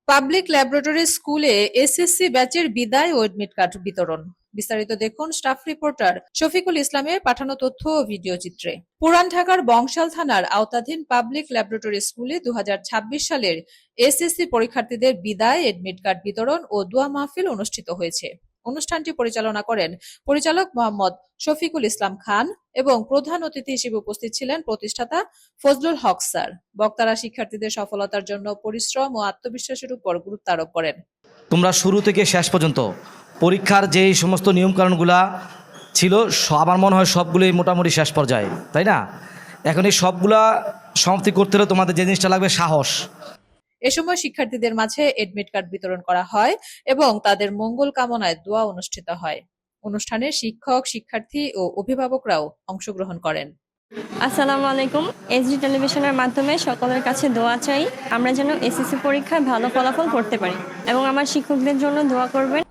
Public laboratory স্কুলে SSC ব্যাচের বিদায় ও এডমিট কার্ড বিতরণ। বিস্তারিত দেখুন স্টাফ রিপোর্টার শফিকুল ইসলামের পাঠানো তথ্য ও ভিডিও চিত্রে। পুরান ঢাকার বংশাল থানার আওতাধীন পাবলিক ল্যাবরেটরি স্কুলে ২০২৬ সালের এসএসসি পরীক্ষার্থীদের বিদায়, এডমিট কার্ড বিতরণ ও দোয়া মাহফিল অনুষ্ঠিত হয়েছে। অনুষ্ঠানটি পরিচালনা করেন পরিচালক মোহাম্মদ শফিকুল ইসলাম খান এবং প্রধান অতিথি হিসেবে উপস্থিত ছিলেন প্রতিষ্ঠাতা ফজলুল হক স্যার। বক্তারা শিক্ষার্থীদের সফলতার জন্য পরিশ্রম ও আত্মবিশ্বাসের উপর গুরুত্ব আরোপ করেন। তোমরা শুরু থেকে শেষ পর্যন্ত পরীক্ষার যেই সমস্ত নিয়মকানুনগুলা ছিল আমার মনে হয় সবগুলোই মোটামুটি শেষ পর্যায়ে, তাই না? এখন এই সবগুলা সমাপ্তি করতে হলে তোমাদের যে জিনিসটা লাগবে সাহস। এ সময় শিক্ষার্থীদের মাঝে এডমিট কার্ড বিতরণ করা হয় এবং তাদের মঙ্গল কামনায় দোয়া অনুষ্ঠিত হয়। অনুষ্ঠানে শিক্ষক, শিক্ষার্থী ও অভিভাবকরাও অংশগ্রহণ করেন। আসসালামু আলাইকুম। এসডি টেলিভিশনের মাধ্যমে সকলের কাছে দোয়া চাই আমরা যেন এসএসসি পরীক্ষায় ভালো ফলাফল করতে পারি এবং আমার শিক্ষকদের জন্য দোয়া করবেন।